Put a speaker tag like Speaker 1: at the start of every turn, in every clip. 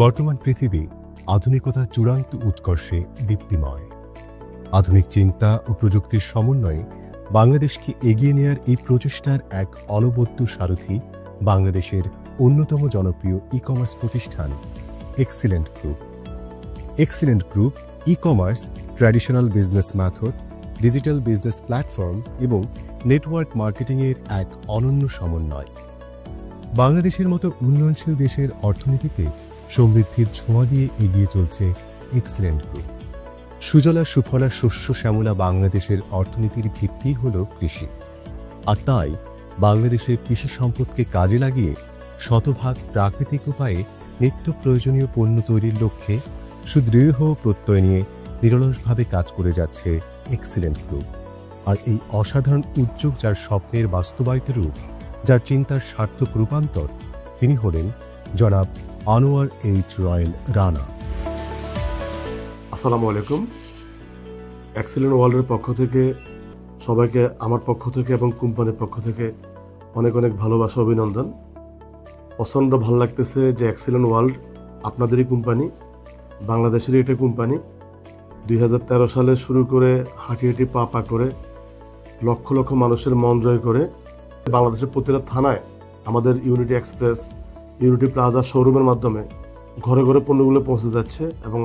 Speaker 1: বর্তমান পৃথিবী আধুনিকতার চূড়ান্ত উৎকর্ষে দীপ্তিময়। আধুনিক চিন্তা ও প্রযুক্তির সমন্বয়ে বাংলাদেশকে এগিয়ে নেয়ার এই প্রচেষ্টার এক অনবদ্য সারথি বাংলাদেশের অন্যতম জনপ্রিয় ই-কমার্স প্রতিষ্ঠান excellent group. Excellent group e-commerce, traditional business method, digital business platform এবং নেটওয়ার্ক মার্কেটিংয়ের এক অনন্য সমন্বয়। বাংলাদেশের মতো উন্নয়নশীল দেশের অর্থনীতিতে সমৃদ্ধির ছোঁয়া দিয়ে এগিয়ে চলছে এক্সিলেন্ট গ্রুপ। সুজলা সুফলা শস্য শ্যামলা বাংলাদেশের অর্থনীতির ভিত্তি হল কৃষি, আর তাই বাংলাদেশের কৃষি সম্পদকে কাজে লাগিয়ে শতভাগ প্রাকৃতিক উপায়ে নিত্য প্রয়োজনীয় পণ্য তৈরির লক্ষ্যে সুদৃঢ় প্রত্যয় নিয়ে নিরলসভাবে কাজ করে যাচ্ছে এক্সিলেন্ট গ্রুপ। আর এই অসাধারণ উদ্যোগ, যার স্বপ্নের বাস্তবায়িত রূপ, যার চিন্তার সার্থক রূপান্তর, তিনি হলেন জনাব আনোয়ার এইচ রয়েল রানা।
Speaker 2: আসসালামু আলাইকুম। এক্সিলেন্ট ওয়ার্ল্ডের পক্ষ থেকে সবাইকে আমার পক্ষ থেকে এবং কোম্পানির পক্ষ থেকে অনেক অনেক ভালোবাসা, অভিনন্দন। প্রচণ্ড ভালো লাগতেছে যে এক্সিলেন্ট ওয়ার্ল্ড আপনাদেরই কোম্পানি, বাংলাদেশেরই একটা কোম্পানি। 2013 সালে শুরু করে হাঁটি হাঁটি পা পা করে লক্ষ লক্ষ মানুষের মন জয় করে বাংলাদেশের প্রতিটা থানায় আমাদের ইউনিটি এক্সপ্রেস, ইউনিটি প্লাজা শোরুমের মাধ্যমে ঘরে ঘরে পণ্যগুলো পৌঁছে যাচ্ছে এবং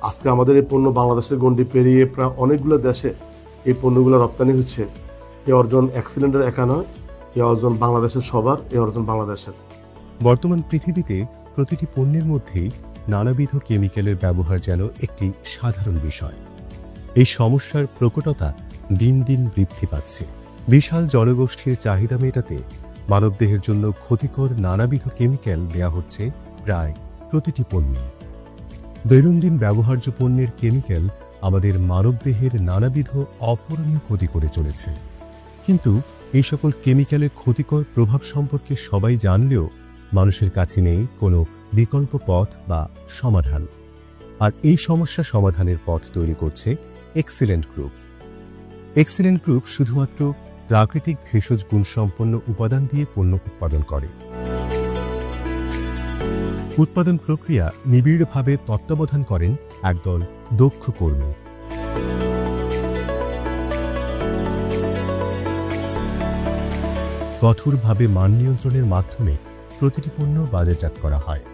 Speaker 2: আজকে আমাদের এই পণ্য বাংলাদেশের গণ্ডি পেরিয়ে প্রায় অনেকগুলো দেশে এই পণ্যগুলো রপ্তানি হচ্ছে। এই অর্জন এক্সিলেন্টের একা নয়, এই অর্জন বাংলাদেশের সবার, এই অর্জন বাংলাদেশের।
Speaker 1: বর্তমান পৃথিবীতে প্রতিটি পণ্যের মধ্যেই নানাবিধ কেমিক্যালের ব্যবহার যেন একটি সাধারণ বিষয়। এই সমস্যার প্রকটতা দিন দিন বৃদ্ধি পাচ্ছে। বিশাল জনগোষ্ঠীর চাহিদা মেটাতে মানবদেহের জন্য ক্ষতিকর নানাবিধ কেমিক্যাল দেয়া হচ্ছে প্রায় প্রতিটি পণ্যে। দৈনন্দিন ব্যবহার্য পণ্যের কেমিক্যাল আমাদের মানবদেহের নানাবিধ অপূরণীয় ক্ষতি করে চলেছে। কিন্তু এই সকল কেমিক্যালের ক্ষতিকর প্রভাব সম্পর্কে সবাই জানলেও মানুষের কাছে নেই কোনো বিকল্প পথ বা সমাধান। আর এই সমস্যা সমাধানের পথ তৈরি করছে এক্সিলেন্ট গ্রুপ। এক্সিলেন্ট গ্রুপ শুধুমাত্র প্রাকৃতিক ভেষজ গুণসম্পন্ন উপাদান দিয়ে পণ্য উৎপাদন করে। উৎপাদন প্রক্রিয়া নিবিড়ভাবে তত্ত্বাবধান করেন একদল দক্ষ কর্মী। কঠোরভাবে মান নিয়ন্ত্রণের মাধ্যমে প্রতিটি পণ্য বাজারজাত করা হয়।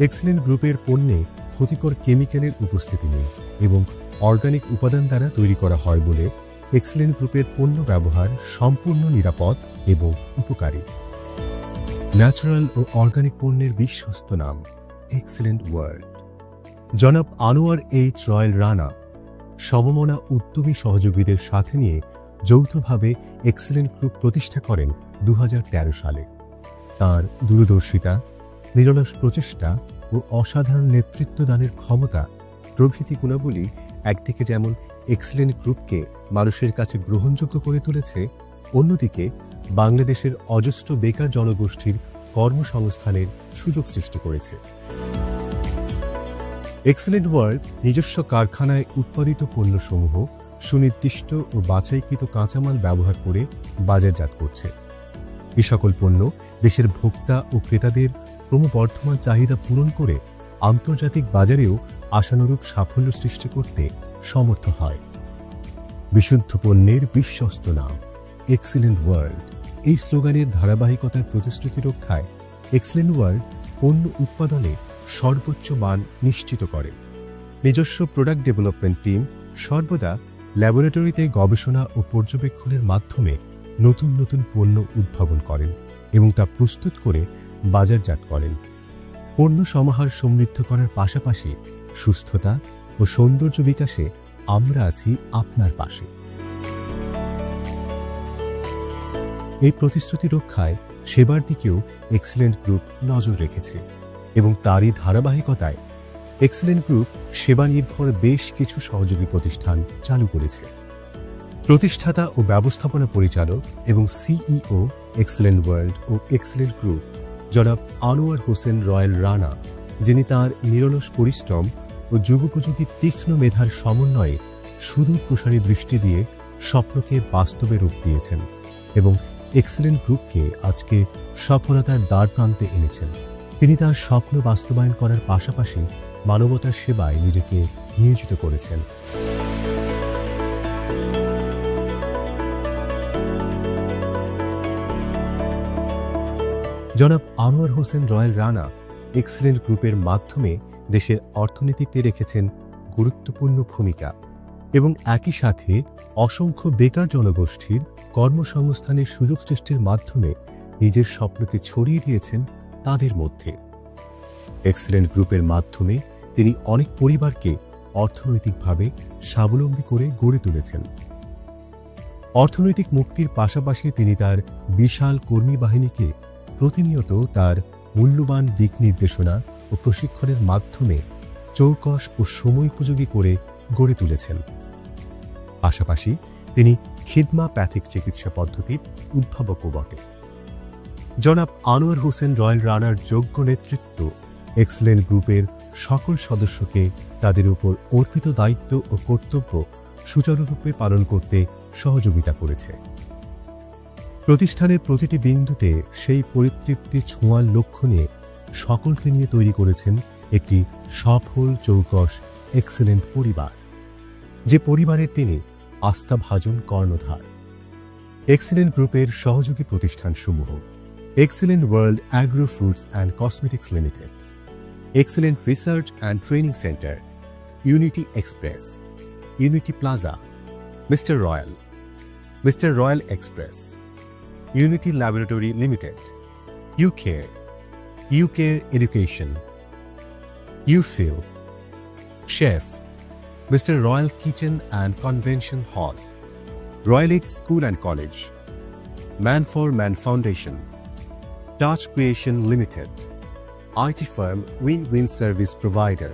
Speaker 1: এক্সিলেন্ট গ্রুপের পণ্যে ক্ষতিকর কেমিক্যালের উপস্থিতি নেই এবং অর্গানিক উপাদান দ্বারা তৈরি করা হয় বলে এক্সিলেন্ট গ্রুপের পণ্য ব্যবহার সম্পূর্ণ নিরাপদ এবং উপকারী। ন্যাচারাল ও অর্গানিক পণ্যের বিশ্বস্ত নাম এক্সিলেন্ট ওয়ার্ল্ড। জনাব আনোয়ার এইচ রয়েল রানা সমমনা উদ্যমী সহযোগীদের সাথে নিয়ে যৌথভাবে এক্সিলেন্ট গ্রুপ প্রতিষ্ঠা করেন 2013 সালে। তাঁর দূরদর্শিতা, নিরলস প্রচেষ্টা ও অসাধারণ নেতৃত্বদানের ক্ষমতা প্রভৃতি গুণাবলী একদিকে যেমন এক্সিলেন্ট গ্রুপকে মানুষের কাছে গ্রহণযোগ্য করে তুলেছে, অন্যদিকে বাংলাদেশের অজস্র বেকার জনগোষ্ঠীর কর্মসংস্থানের সুযোগ সৃষ্টি করেছে। এক্সিলেন্ট ওয়ার্ল্ড নিজস্ব কারখানায় উৎপাদিত পণ্যসমূহ সুনির্দিষ্ট ও বাছাইকৃত কাঁচামাল ব্যবহার করে বাজারজাত করছে। এ সকল পণ্য দেশের ভোক্তা ও ক্রেতাদের ক্রমবর্ধমান চাহিদা পূরণ করে আন্তর্জাতিক বাজারেও আশানুরূপ সাফল্য সৃষ্টি করতে সমর্থ হয়। বিশুদ্ধ পণ্যের বিশ্বস্ত নাম এক্সিলেন্ট ওয়ার্ল্ড। এই স্লোগানের ধারাবাহিকতার প্রতিশ্রুতি রক্ষায় এক্সিলেন্ট ওয়ার্ল্ড পণ্য উৎপাদনে সর্বোচ্চ মান নিশ্চিত করে। নিজস্ব প্রোডাক্ট ডেভেলপমেন্ট টিম সর্বদা ল্যাবরেটরিতে গবেষণা ও পর্যবেক্ষণের মাধ্যমে নতুন নতুন পণ্য উদ্ভাবন করেন এবং তা প্রস্তুত করে বাজারজাত করেন। পণ্য সমাহার সমৃদ্ধ করার পাশাপাশি সুস্থতা ও সৌন্দর্য বিকাশে আমরা আছি আপনার পাশে। এই প্রতিশ্রুতি রক্ষায় সেবার দিকেও এক্সিলেন্ট গ্রুপ নজর রেখেছে এবং তারই ধারাবাহিকতায় এক্সিলেন্ট গ্রুপ সেবা নির্ভর বেশ কিছু সহযোগী প্রতিষ্ঠান চালু করেছে। প্রতিষ্ঠাতা ও ব্যবস্থাপনা পরিচালক এবং সিইও এক্সিলেন্ট ওয়ার্ল্ড ও এক্সিলেন্ট গ্রুপ জনাব আনোয়ার হোসেন রয়েল রানা, যিনি তাঁর নিরলস পরিশ্রম ও যুগোপযোগী তীক্ষ্ণ মেধার সমন্বয়ে সুদূর প্রসারী দৃষ্টি দিয়ে স্বপ্নকে বাস্তবে রূপ দিয়েছেন এবং এক্সেলেন্ট গ্রুপকে আজকে সফলতার দ্বার প্রান্তে এনেছেন। তিনি তার স্বপ্ন বাস্তবায়ন করার পাশাপাশি মানবতার সেবায় নিজেকে নিয়োজিত করেছেন। জনাব আনোয়ার হোসেন রয়্যাল রানা এক্সেলেন্ট গ্রুপের মাধ্যমে দেশের অর্থনীতিতে রেখেছেন গুরুত্বপূর্ণ ভূমিকা এবং একই সাথে অসংখ্য বেকার জনগোষ্ঠীর কর্মসংস্থানের সুযোগ সৃষ্টির মাধ্যমে নিজের স্বপ্নকে ছড়িয়ে দিয়েছেন তাদের মধ্যে। এক্সেলেন্ট গ্রুপের মাধ্যমে তিনি অনেক পরিবারকে অর্থনৈতিকভাবে স্বাবলম্বী করে গড়ে তুলেছেন। অর্থনৈতিক মুক্তির পাশাপাশি তিনি তার বিশাল কর্মী বাহিনীকে প্রতিনিয়ত তার মূল্যবান দিক নির্দেশনা ও প্রশিক্ষণের মাধ্যমে চৌকস ও সময়োপযোগী করে গড়ে তুলেছেন। পাশাপাশি তিনি খিদমাপ্যাথিক চিকিৎসা পদ্ধতির উদ্ভাবকও বটে। জনাব আনোয়ার হোসেন রয়্যাল রানার যোগ্য নেতৃত্ব এক্সেলেন্ট গ্রুপের সকল সদস্যকে তাদের উপর অর্পিত দায়িত্ব ও কর্তব্য সুচারুরূপে পালন করতে সহযোগিতা করেছে। প্রতিষ্ঠানের প্রতিটি বিন্দুতে সেই পরিতৃপ্তি ছোঁয়ার লক্ষ্য নিয়ে সকলকে নিয়ে তৈরি করেছেন একটি সফল চৌকস এক্সেলেন্ট পরিবার, যে পরিবারের তিনি আস্থাভাজন কর্ণধার। এক্সেলেন্ট গ্রুপের সহযোগী প্রতিষ্ঠানসমূহ: excellent world agro fruits and cosmetics limited, excellent research and training centre, unity express, unity plaza, mister royal express, unity laboratory limited, U care education, U fill, chef, mister royal kitchen and convention hall, royal aid school and college, man for man foundation, touch creation limited, IT firm win service provider.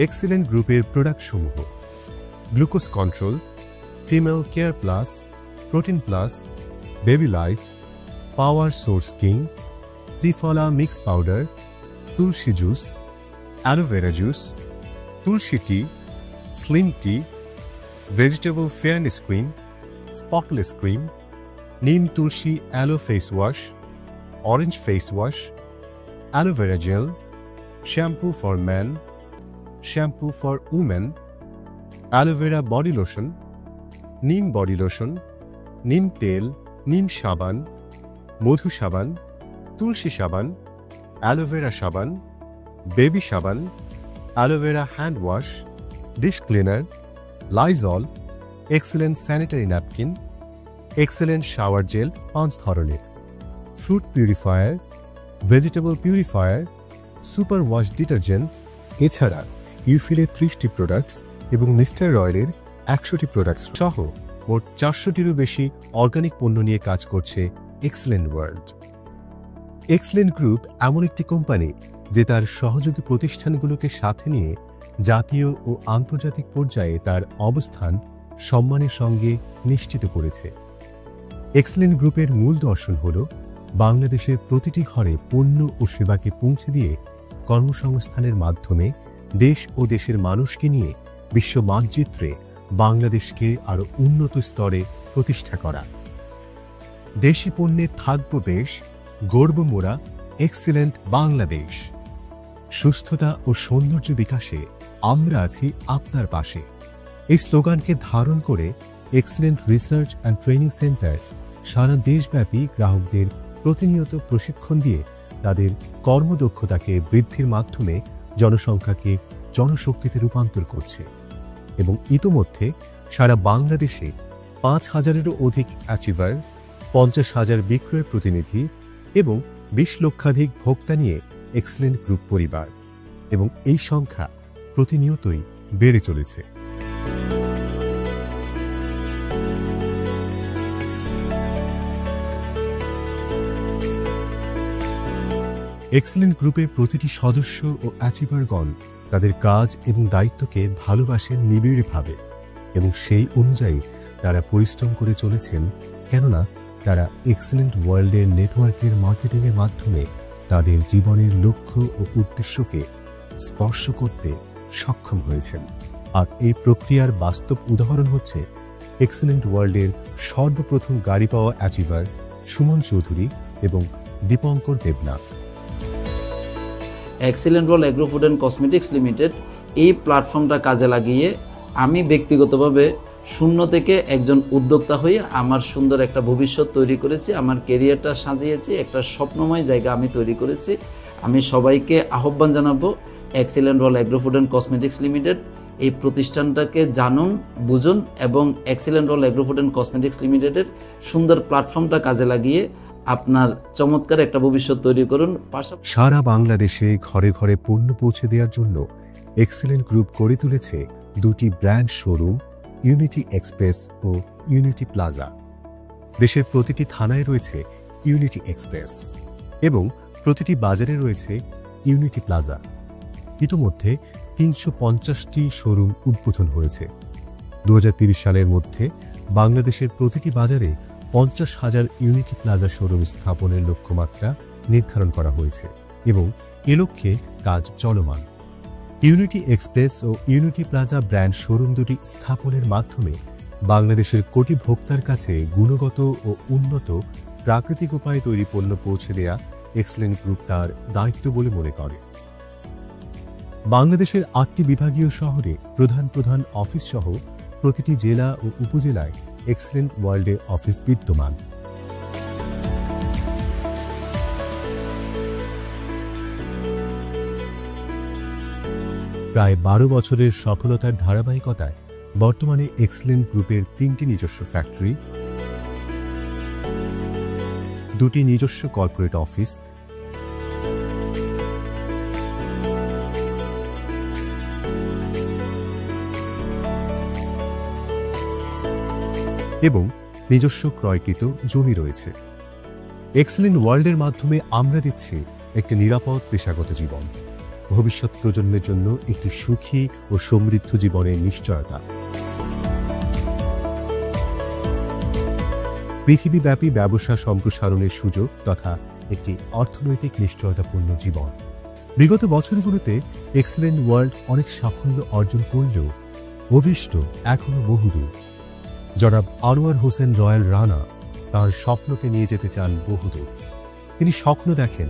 Speaker 1: এক্সেলেন্ট গ্রুপের প্রোডাক্টসমূহ: glucose control, female care plus, protein plus, baby life, power source king, triphala mix powder, tulsi juice, aloe vera juice, tulsi tea, slim tea, vegetable fairness cream, spotless cream, neem tulsi aloe face wash, orange face wash, aloe vera gel, shampoo for man, shampoo for women, aloe vera body lotion, neem body lotion, neem তেল, নিম সাবান, মধু সাবান, তুলসী সাবান, aloe vera সাবান, baby সাবান, aloe vera hand wash, dish cleaner, Lysol, excellent sanitary napkin, excellent shower gel 5 ধরনের, fruit purifier, vegetable purifier, super wash detergent, এছাড়া ইউফিলের 30টি প্রোডাক্টস এবং মিস্টার রয়্যালের 100টি প্রোডাক্টস সহ মোট 400টিরও বেশি অর্গানিক পণ্য নিয়ে কাজ করছে এক্সেলেন্ট ওয়ার্ল্ড। এক্সেলেন্ট গ্রুপ এমন একটি কোম্পানি যে তার সহযোগী প্রতিষ্ঠানগুলোকে সাথে নিয়ে জাতীয় ও আন্তর্জাতিক পর্যায়ে তার অবস্থান সম্মানের সঙ্গে নিশ্চিত করেছে। এক্সেলেন্ট গ্রুপের মূল দর্শন হল বাংলাদেশের প্রতিটি ঘরে পণ্য ও সেবাকে পৌঁছে দিয়ে কর্মসংস্থানের মাধ্যমে দেশ ও দেশের মানুষকে নিয়ে বিশ্ব মানচিত্রে বাংলাদেশকে আরও উন্নত স্তরে প্রতিষ্ঠা করা। দেশি পণ্যে থাকব বেশ, গর্ব মোরা এক্সেলেন্ট বাংলাদেশ। সুস্থতা ও সৌন্দর্য বিকাশে আমরা আছি আপনার পাশে। এই স্লোগানকে ধারণ করে excellent research and training centre সারা দেশব্যাপী গ্রাহকদের প্রতিনিয়ত প্রশিক্ষণ দিয়ে তাদের কর্মদক্ষতাকে বৃদ্ধির মাধ্যমে জনসংখ্যাকে জনশক্তিতে রূপান্তর করছে এবং ইতোমধ্যে সারা বাংলাদেশে 5,000-এরও অধিক অ্যাচিভার, 50,000 বিক্রয় প্রতিনিধি এবং 20 লক্ষাধিক ভোক্তা নিয়ে এক্সেলেন্ট গ্রুপ পরিবার, এবং এই সংখ্যা প্রতিনিয়তই বেড়ে চলেছে। এক্সেলেন্ট গ্রুপের প্রতিটি সদস্য ও অ্যাচিভারগণ তাদের কাজ এবং দায়িত্বকে ভালোবাসেন নিবিড়ভাবে এবং সেই অনুযায়ী তারা পরিশ্রম করে চলেছেন, কেননা তারা এক্সেলেন্ট ওয়ার্ল্ডের নেটওয়ার্কের মার্কেটিংয়ের মাধ্যমে তাদের জীবনের লক্ষ্য ও উদ্দেশ্যকে স্পর্শ করতে সক্ষম হয়েছেন। আর এই প্রক্রিয়ার বাস্তব উদাহরণ হচ্ছে এক্সেলেন্ট ওয়ার্ল্ডের সর্বপ্রথম গাড়ি পাওয়া অ্যাচিভার সুমন চৌধুরী এবং Dipankar Debnath.
Speaker 3: Excellent world agro food and cosmetics limited এই প্ল্যাটফর্মটা কাজে লাগিয়ে আমি ব্যক্তিগতভাবে শূন্য থেকে একজন উদ্যোক্তা হয়ে আমার সুন্দর একটা ভবিষ্যৎ তৈরি করেছি, আমার ক্যারিয়ারটা সাজিয়েছি, একটা স্বপ্নময় জায়গা আমি তৈরি করেছি। আমি সবাইকে আহ্বান জানাবো excellent world agro food and cosmetics limited এই প্রতিষ্ঠানটাকে জানুন, বুঝুন এবং excellent world agro food and cosmetics লিমিটেডের সুন্দর প্ল্যাটফর্মটা কাজে লাগিয়ে আপনার চমৎকার একটা ভবিষ্যৎ তৈরি করুন।
Speaker 1: সারা বাংলাদেশে ঘরে ঘরে পণ্য পৌঁছে দেওয়ার জন্য এক্সেলেন্ট গ্রুপ গড়ে তুলেছে দুটি ব্র্যান্ড শোরুম, ইউনিটি এক্সপ্রেস ও ইউনিটি প্লাজা। দেশের প্রতিটি থানায় রয়েছে ইউনিটি এক্সপ্রেস এবং প্রতিটি বাজারে রয়েছে ইউনিটি প্লাজা। ইতোমধ্যে ৩৫০টি শোরুম উদ্বোধন হয়েছে। ২০৩০ সালের মধ্যে বাংলাদেশের প্রতিটি বাজারে ৫০,০০০ ইউনিটি প্লাজা শোরুম স্থাপনের লক্ষ্যমাত্রা নির্ধারণ করা হয়েছে এবং এ লক্ষ্যে কাজ চলমান। ইউনিটি এক্সপ্রেস ও ইউনিটি প্লাজা ব্র্যান্ড শোরুম দুটি স্থাপনের মাধ্যমে বাংলাদেশের কোটি ভোক্তার কাছে গুণগত ও উন্নত প্রাকৃতিক উপায়ে তৈরি পণ্য পৌঁছে দেয়া এক্সেলেন্ট গ্রুপ তার দায়িত্ব বলে মনে করে। বাংলাদেশের ৮টি বিভাগীয় শহরে প্রধান প্রধান অফিস সহ প্রতিটি জেলা ও উপজেলায় এক্সেলেন্ট ওয়ার্ল্ডের অফিস বিদ্যমান। প্রায় ১২ বছরের সফলতার ধারাবাহিকতায় বর্তমানে এক্সেলেন্ট গ্রুপের ৩টি নিজস্ব ফ্যাক্টরি, ২টি নিজস্ব কর্পোরেট অফিস, এবং নিজস্ব ক্রয়কৃত জমি রয়েছে। এক্সেলেন্ট ওয়ার্ল্ডের মাধ্যমে আমরা দিচ্ছি একটি নিরাপদ পেশাগত জীবন, ভবিষ্যৎ প্রজন্মের জন্য একটি সুখী ও সমৃদ্ধ জীবনের নিশ্চয়তা। পৃথিবীব্যাপী ব্যবসা সম্প্রসারণের সুযোগ তথা একটি অর্থনৈতিক নিশ্চয়তাপূর্ণ জীবন। বিগত বছরগুলোতে এক্সেলেন্ট ওয়ার্ল্ড অনেক সাফল্য অর্জন করলেও অভিষ্ট এখনো বহুদূর। জনাব আনোয়ার হোসেন রয়্যাল রানা তাঁর স্বপ্নকে নিয়ে যেতে চান বহুদূর। তিনি স্বপ্ন দেখেন,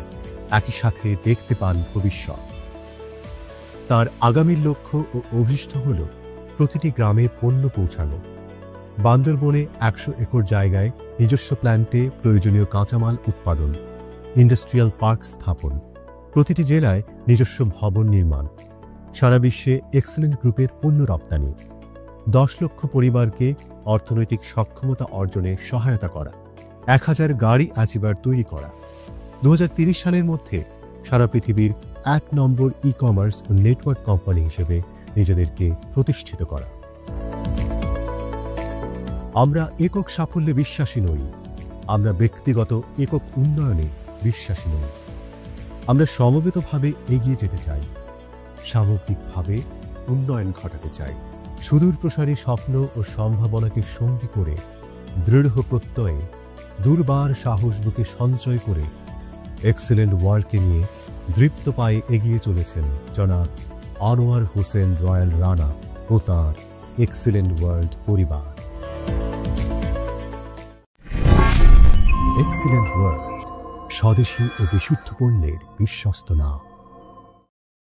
Speaker 1: একই সাথে দেখতে পান ভবিষ্যৎ। তার আগামীর লক্ষ্য ও অভিষ্ট হল প্রতিটি গ্রামে পণ্য পৌঁছানো, বান্দরবনে ১০০ একর জায়গায় নিজস্ব প্ল্যান্টে প্রয়োজনীয় কাঁচামাল উৎপাদন, ইন্ডাস্ট্রিয়াল পার্ক স্থাপন, প্রতিটি জেলায় নিজস্ব ভবন নির্মাণ, সারা বিশ্বে এক্সেলেন্ট গ্রুপের পণ্য রপ্তানি, ১০ লক্ষ পরিবারকে অর্থনৈতিক সক্ষমতা অর্জনে সহায়তা করা, ১,০০০ গাড়ি অ্যাচিভার তৈরি করা, ২০৩০ সালের মধ্যে সারা পৃথিবীর ১ নম্বর ই কমার্স ও নেটওয়ার্ক কোম্পানি হিসেবে নিজেদেরকে প্রতিষ্ঠিত করা। আমরা একক সাফল্যে বিশ্বাসী নই, আমরা ব্যক্তিগত একক উন্নয়নে বিশ্বাসী নই। আমরা সমবেতভাবে এগিয়ে যেতে চাই, সামগ্রিকভাবে উন্নয়ন ঘটাতে চাই। সুদূর প্রসারী স্বপ্ন ও সম্ভাবনাকে সঙ্গী করে দৃঢ় প্রত্যয়ে দুর্বার সাহস বুকে সঞ্চয় করে এক্সেলেন্ট ওয়ার্ল্ডকে নিয়ে দৃপ্ত পায়ে এগিয়ে চলেছেন জনাব আনোয়ার হোসেন রয়্যাল রানা ও তাঁর এক্সেলেন্ট ওয়ার্ল্ড পরিবার। এক্সেলেন্ট ওয়ার্ল্ড, স্বদেশী ও বিশুদ্ধ পণ্যের বিশ্বস্ত নাম।